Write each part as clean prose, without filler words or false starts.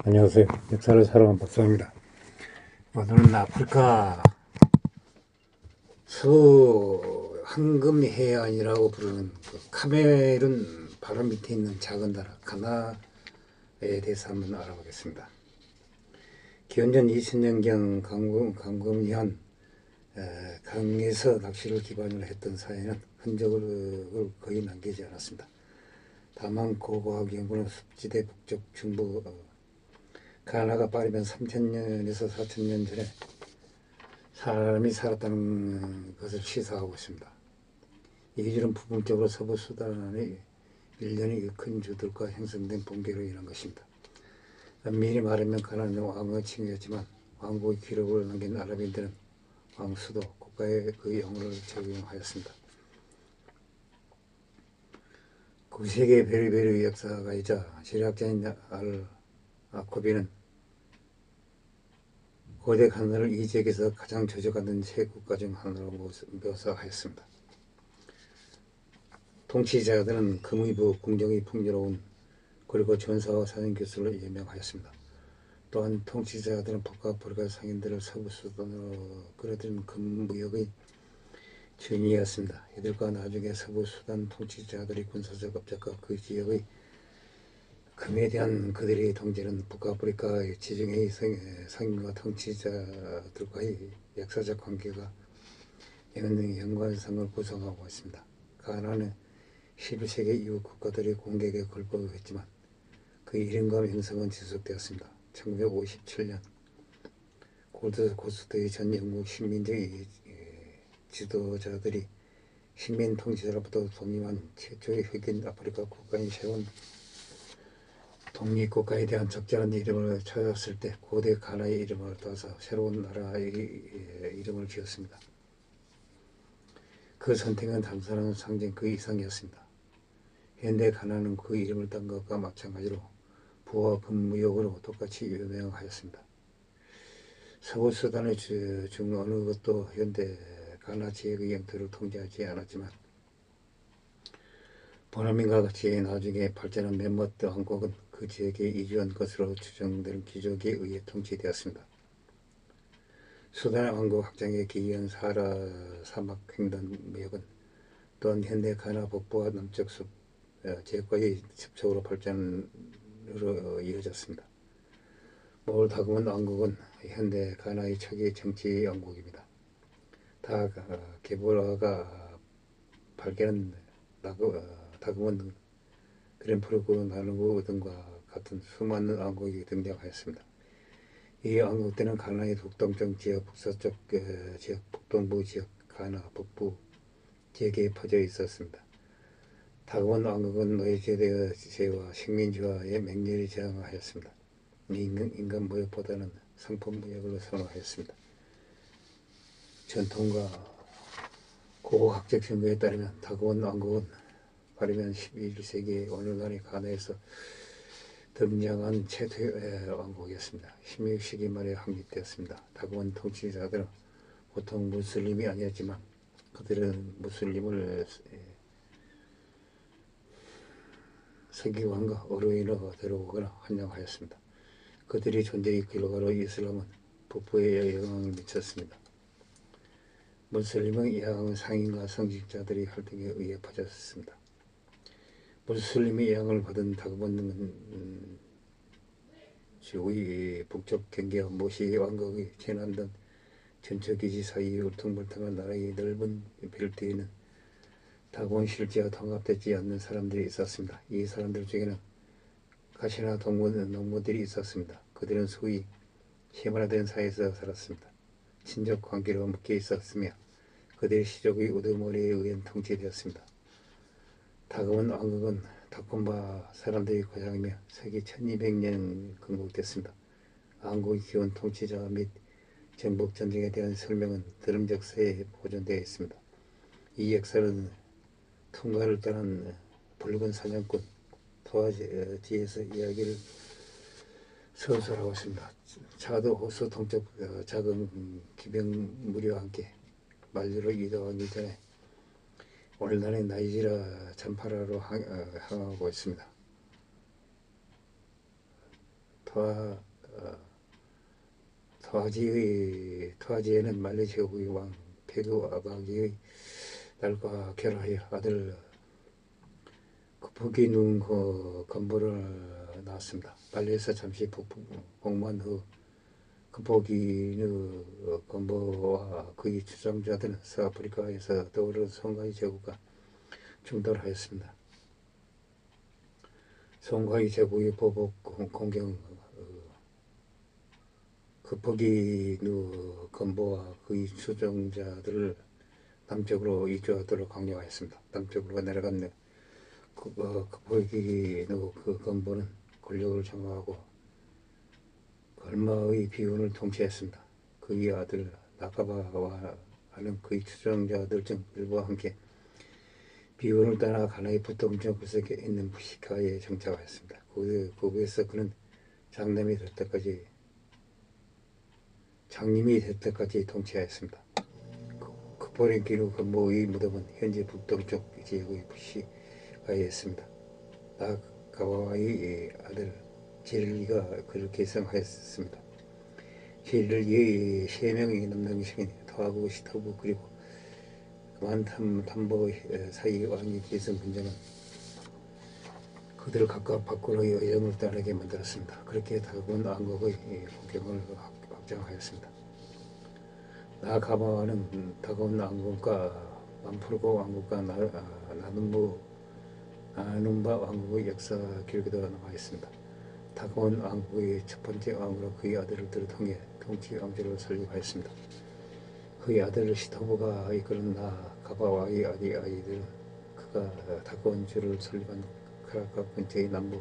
안녕하세요. 역사를 사랑하는 박사입니다. 오늘은 아프리카 서항금 해안이라고 부르는 그 카메룬 바로 밑에 있는 작은 나라 가나에 대해서 한번 알아보겠습니다. 기원전 2000년경 강금현 강에서 낚시를 기반으로 했던 사회는 흔적을 거의 남기지 않았습니다. 다만 고고학 연구는 습지대 북쪽 중부 가나가 빠르면 3000년에서 4000년 전에 사람이 살았다는 것을 시사하고 있습니다. 이 기준은 부분적으로 서부 수단의 일련의 큰 주들과 형성된 붕괴로 인한 것입니다. 미리 말하면 가나안은 왕의 칭이었지만 왕국의 기록을 남긴 아랍인들은 왕수도 국가에 그 영어를 적용하였습니다. 9세기의 베르베르 역사가이자 지리학자인 아코비는 고대 가나를 이 지역에서 가장 저주받는 세 국가 중 하나라고 묘사하였습니다. 통치자들은 금의부 궁정이 풍요로운 그리고 전사와 사정교수를 예명하였습니다. 또한 통치자들은 북아프리카 상인들을 서부 수단으로 끌어들인 금무역의 주인이었습니다. 이들과 나중에 서부 수단 통치자들의 군사적 업적과 그 지역의 금에 대한 그들의 통제는 북아프리카의 지중해의 상인과 통치자들과의 역사적 관계가 연관성을 구성하고 있습니다. 가나안은 11세기 이후 국가들의 공격에 굴복했지만 그 이름과 명성은 지속되었습니다. 1957년 골드코스트의 전 영국 식민지 지도자들이 식민 통치자로부터 독립한 최초의 흑인 아프리카 국가인 새로운 독립국가에 대한 적절한 이름을 찾았을 때 고대 가나의 이름을 따서 새로운 나라의 이름을 지었습니다. 그 선택은 단순한 상징 그 이상이었습니다. 현대 가나는 그 이름을 딴 것과 마찬가지로 부와 금무역으로 똑같이 유명하였습니다. 서부 수단의 중 어느 것도 현대 가나 지역의 영토를 통제하지 않았지만 보나민과 같이 나중에 발전한 몇몇 왕국은 그 지역에 이주한 것으로 추정되는 귀족에 의해 통치되었습니다. 수단 왕국 확장에 기여한 사하라 사막 횡단 무역은 또한 현대 가나 북부와 남쪽 숲 지역과의 접촉으로 발전으로 이어졌습니다. 몰다그문 왕국은 현대 가나의 초기 정치 왕국입니다. 게보라가 발견한 다그문 그랜프르크 나누고 등과 같은 수많은 왕국이 등장하였습니다. 이 왕국 때는 가나의 북동쪽 지역, 북서쪽 지역, 북동부 지역, 가나 북부 지역에 퍼져 있었습니다. 다그문 왕국은 노예제와 식민지화에 맹렬히 저항하였습니다. 인간 무역보다는 상품 무역을 선호하였습니다. 전통과 고고학적 증거에 따르면 다그문 왕국은 빠르면 11세기 오늘날의 가나에서 등장한 최초의 왕국이었습니다. 16세기 말에 확립되었습니다. 다그문 통치자들은 보통 무슬림이 아니었지만 그들은 무슬림을 서기관과 어루인으로 데려오거나 환영하였습니다. 그들의 존재의 결과로 이슬람은 북부에 영향을 미쳤습니다. 무슬림의 영향은 상인과 성직자들의 활동에 의해 퍼졌습니다. 무슬림의 영향을 받은 다그문 지구의 북쪽 경계와 모시 왕국의 재난된 전초기지 사이의 울퉁불퉁한 나라의 넓은 벨트에는 다그문 실지와 통합되지 않는 사람들이 있었습니다. 이 사람들 중에는 가시나 농부들이 있었습니다. 그들은 소위 세분화된 사회에서 살았습니다. 친족 관계로 묶여 있었으며 그들의 시족의 우두머리에 의해 통치되었습니다. 다그문 왕국은 다콤바 사람들의 고향이며 서기 1200년 건국됐습니다. 왕국의 기원 통치자 및 정복 전쟁에 대한 설명은 드럼적서에 보존되어 있습니다. 이 역사는 통가를 떠난 붉은 사냥꾼 토아지에서 이야기를 서술하고 있습니다. 차도 호수 동쪽 작은 기병 무리와 함께 말리로 이동하기 전에 오늘날의 나이지리아 잠파라로 향하고 있습니다. 토하지에는 말레 제국의 왕 페루 아바기의 딸과 결혼하여 아들 급하게 누운 건보를 낳았습니다. 발리에서 잠시 복무한 후 급하게 건보와 그의 추종자들은 서아프리카에서 떠오른 송가이 제국과 충돌하였습니다. 송가이 제국의 보복 공경 급하게 건보와 그의 추종자들을 남쪽으로 이주하도록 강요하였습니다. 남쪽으로 내려간 급하게 그 건보는 권력을 장악하고 얼마의 비운을 통치했습니다. 그의 아들 나카바와 하는 그의 추종자들 중 일부와 함께 비운을 따라 가나의 부통령 구석에 있는 부시카에 정착하였습니다. 거기에서 그는 장님이 될 때까지 통치하였습니다. 급포랭키누 건보의 무덤은 현재 북동쪽 지역의 부시카에 있습니다. 나카바와의 아들 제릴리가 그를 계승하였습니다. 제릴리의 3명이 넘는 시민 토하고 시토부 그리고 만탐보 사이 왕이 계승 군자는 그들을 각각 밖으로의 여정을 떠나게 만들었습니다. 그렇게 다가온 왕국의 국경을 확장하였습니다. 나카바와는 다가온 왕국과 만푸르고 왕국과 나눔바 왕국의 역사 기록에도 남아있습니다. 다가온 왕국의 첫 번째 왕으로 그의 아들을 통해 통치 왕조를 설립하였습니다. 그의 아들 시토부가 이끄는 나카바와의 아이들은 그가 다가온 주를 설립한 크라카 근처의 남부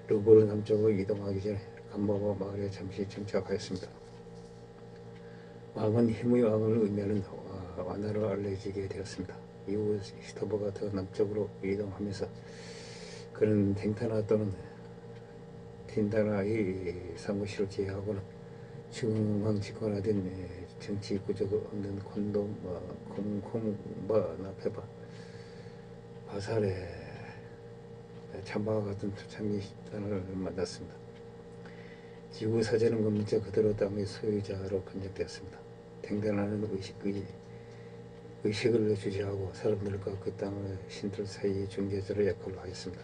루브르 남쪽으로 이동하기 전에 감바바 마을에 잠시 정착하였습니다. 왕은 힘의 왕을 의미하는 완화로 알려지게 되었습니다. 이후 시토부가 더 남쪽으로 이동하면서 그는 탱타나 또는 틴다나의 사무실을 제외하고는 중앙 집권화된 정치 구조가 없는 콩콩바 나페바 바살의 참바와 같은 초창기 집단을 만났습니다. 지구 사제는 문자 그대로 땅의 소유자로 판정되었습니다. 탱다나는 의식을 주재하고 사람들과 그 땅의 신들 사이의 중재자로 역할을 하였습니다.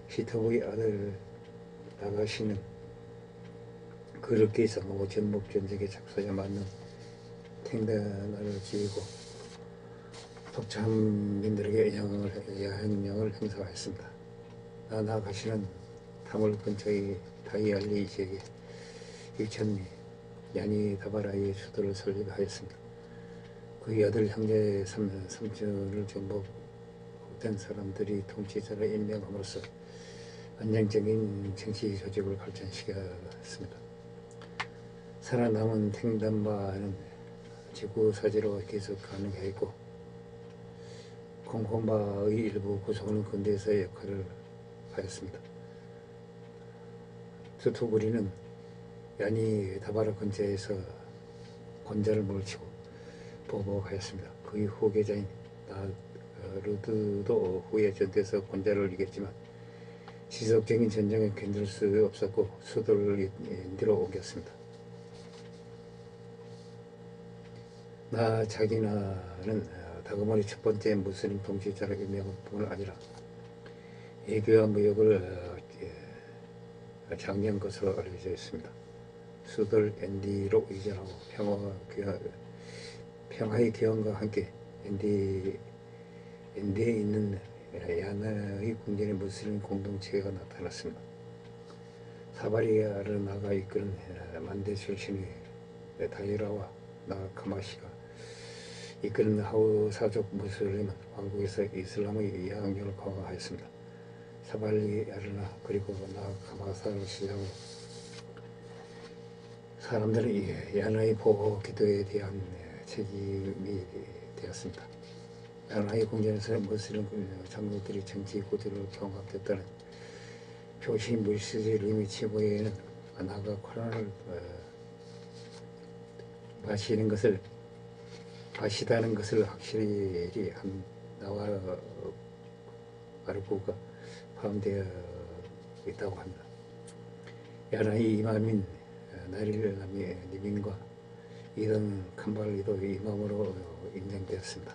시토부의 아들 나가시는 그를 계승하고 전복 전쟁에 착수에 맞는 탱다나를 지휘고 독참민들에게 영향을 행사하였습니다. 나가시는 타물 근처의 다이알리 지역에 2,000리 야니 다바라의 수도를 설립하였습니다. 그의 아들 형제 삼촌을 전복된 사람들이 통치자로 임명함으로써 안정적인 정치 조직을 발전시켰습니다. 살아남은 탱단바는 지구 사제로 계속 가능했고 콩콩바의 일부 구성은 근대에서의 역할을 하였습니다. 투투부리는 야니 다바라 근처에서 권자를 물치고 보복하였습니다. 그의 후계자인 나루드도 후에 전투에서 권자를 이겼지만 지속적인 전쟁에 견딜 수 없었고 수도를 인디로 옮겼습니다. 자기나는 다그머리 첫 번째 무슬림 통치자로 임명한 뿐 아니라 예교와 무역을 장려한 것으로 알려져 있습니다. 수도를 엔디로 이전하고 평화의 기원과 함께 엔디에 있는 야나의 궁전의 무슬림 공동체가 나타났습니다. 사바리아를 나가 이끄는 만대 출신의 다이라와 나카마시가 이끄는 하우사족 무슬림은 왕국에서 이슬람의 영향력을 강화하였습니다. 사발리아르나 그리고 나카마사를 시작으로 사람들은 야나의 보호 기도에 대한 책임이 되었습니다. 야나의 궁전에서 무슬림 장로들이 정치 구도로 경합됐다는 표시 물시를 치고에는 나가 코란을 마시다는 것을 확실히 한 나와 아르고가 포함되어 있다고 합니다. 야나이 이마민 나릴 니민과 이등 캄발리도 이마으로 인정되었습니다.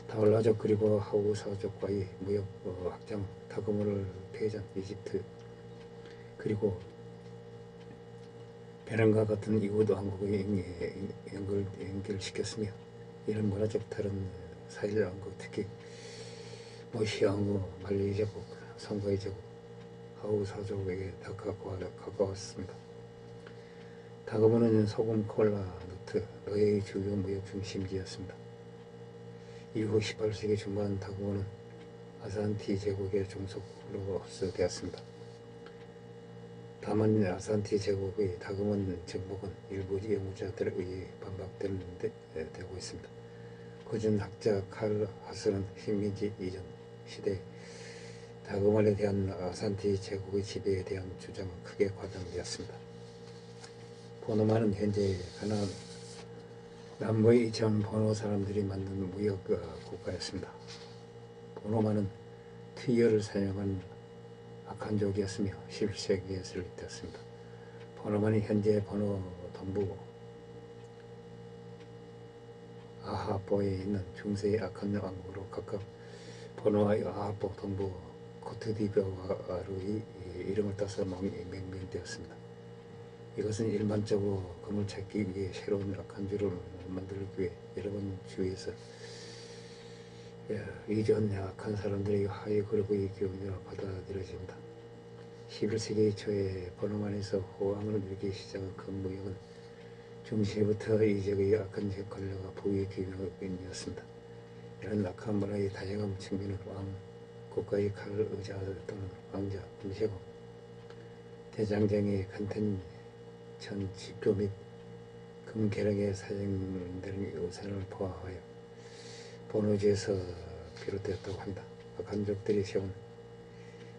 다울라족 그리고 하우사족과의 무역 확장, 다그모를 폐전, 이집트 그리고 베란과 같은 이웃 왕국의 연결시켰으며 이런 문화적 다른 사일 왕국, 특히 모시 왕국, 말리 제국, 상가이 제국, 하우사족에게 다 가까웠습니다. 다그모는 소금, 콜라, 너트, 노예의 주요 무역 중심지였습니다. 이후 18세기 중반 다그모는 아산티 제국의 종속으로서 되었습니다. 다만 아산티 제국의 다그몬 정복은 일부 연구자들에 의해 반박되고 있습니다. 그중 학자 칼 하스는 식민지 이전 시대 다그몬에 대한 아산티 제국의 지배에 대한 주장은 크게 과장되었습니다. 보노만은 현재 가나안 남부의 이천 보노 사람들이 만든 무역 국가였습니다. 보노만은 트이어를 사용한 아칸족이었으며 11세기에 설립되었습니다. 보노만이 현재 보노 동부 아하포에 있는 중세의 아칸 왕국으로 각각 보노와 아하포 동부 코트디부아르의 이름을 따서 명명되었습니다. 이것은 일반적으로 금을 찾기 위해 새로운 아칸주를 만들기 위해 여러분 주위에서 이전 약한 사람들의 하위 그룹의 교훈으로 받아들여집니다. 11세기 초에 보노만에서 호황을 누리기 시작한 그 무역은 중시부터 이적의 악한 관료가 부의 규명이었습니다. 이런 악한 문화의 다양한 측면은 왕, 국가의 칼, 의자 또는 왕자, 군세고, 대장장의 간텐, 전 지표 및 금계량에 사용되는 우산을 포함하여 보노지에서 비롯되었다고 합니다. 간족들이 세운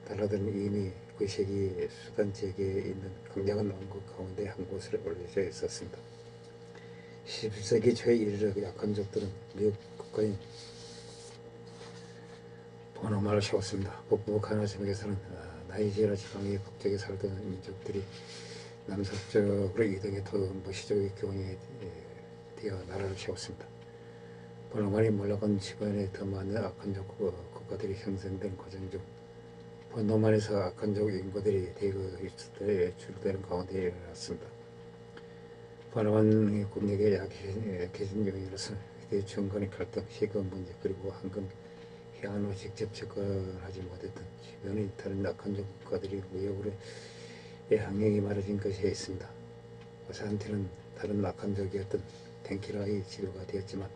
달라들은 이미 9세기 수단 지역에 있는 강력한 왕국 가운데 한 곳에 올려져 있었습니다. 11세기 초에 이르러 약간족들은 미국 국가인 보노마를 세웠습니다. 북부 가나 지역에서는 나이지리아 지방의 북쪽에 살던 민족들이 남서쪽으로 이동해 무시족의 교훈이 되어 나라를 세웠습니다. 보노만이 몰락한 집안에 더 많은 아칸족 국가들이 형성된 과정 중 보노만에서 아칸족 인구들이 대거 주되는 가운데 일어났습니다. 보노만 국력의 약해진 요인으로서 대중간의 갈등, 세금 문제 그리고 황금 해안으로 직접 접근하지 못했던 주변의 다른 아칸족 국가들이 무역으로 항력이 많아진 것이 있습니다. 아산티는 다른 아칸족이었던 덴키라의 지도가 되었지만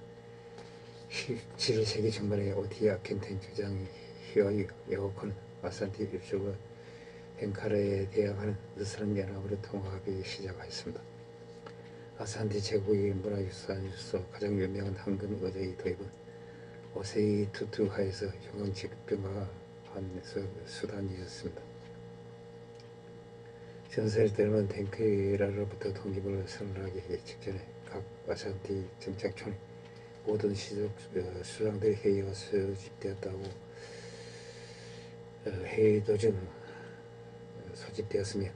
17세기 중반에 오티 아켄텐 주장 히와이 여호코는 아산티 일족과 덴카라에 대항하는 느스란 연합으로 통합하기 시작하였습니다. 아산티 제국의 문화유산으로서 가장 유명한 황금 의자의 도입은 오세이 투투하에서 형광 직병화한 수단이었습니다. 전설에 따르면 덴키라로부터 독립을 선언하기 직전에 각 아산티 정착촌에 모든 시족 수장들의 회의가 소집되었다고 회의 도중 소집되었으며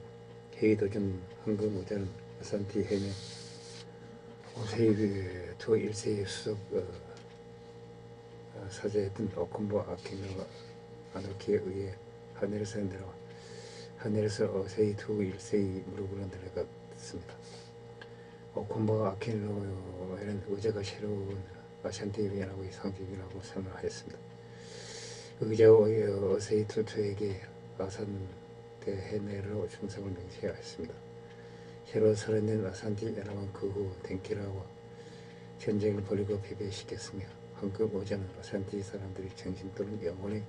회의 도중 황금 의자는 아산티 해명 오세이 투 1세의 수석 사제였던 오콤보 아키노 아노키에 의해 하늘에서 내려와 하늘에서 오세이 투 1세의 무릎으로 내려갔습니다. 오콤보 아키노에는 의자가 새로운 아산티 연합의 상징이라고 선언하였습니다. 의자의 오세이 투투에게 아산 대헤네로 충성을 명시하였습니다. 새로 설립된 아산티 연합은 그 후 덴키라와 전쟁을 벌이고 패배시켰으며 황금 의자는 아산티 사람들의 정신 또는 영혼의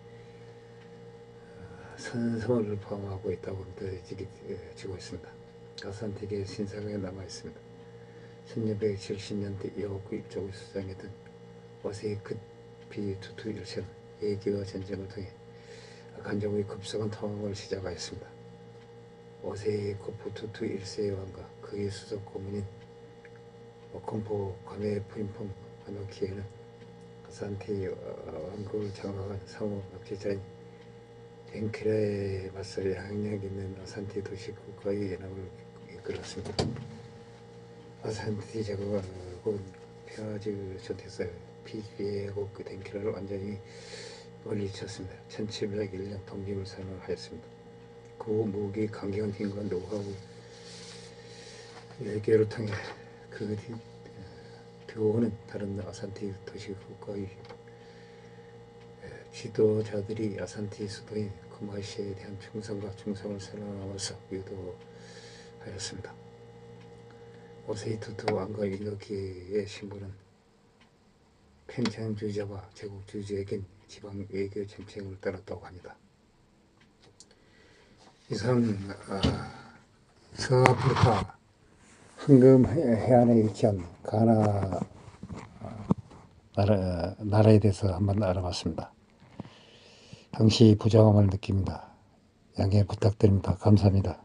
선성을 포함하고 있다고 믿어지고 있습니다. 아산티계의 신사가 남아있습니다. 1670년대 여호쿠 일족의 수장이던 오세이 크피 투투 1세는 예기와 전쟁을 통해 아칸족의 급속한 통합을 시작하였습니다. 오세이 코프 투투 1세의 왕과 그의 수석 고문인 오콤포 과메 푸임퐁 아노키에는 아산티 왕국을 장악한 상호 납치자인 덴케라의 맞설 영향력 있는 아산티 도시 국가의 연합을 이끌었습니다. 아산티 제국은 페아즈 전태서 피비에고 그 덴케라를 완전히 물리쳤습니다. 1701년 독립을 선언하였습니다. 그 무기 강경한 힘과 노하우 외교를 통해 그 뒤오는 다른 아산티 도시 국가의 지도자들이 아산티 수도인 쿠마시에 대한 충성과 충성을 선언함으로써 유도하였습니다. 오세이투투 왕과 일러키의 신부는 펜창주의자와 제국주의자에겐 지방 외교 정책을 따랐다고 합니다. 이상 서아프리카 황금 해안에 위치한 가나 나라에 대해서 한번 알아봤습니다. 당시 부정함을 느낍니다. 양해 부탁드립니다. 감사합니다.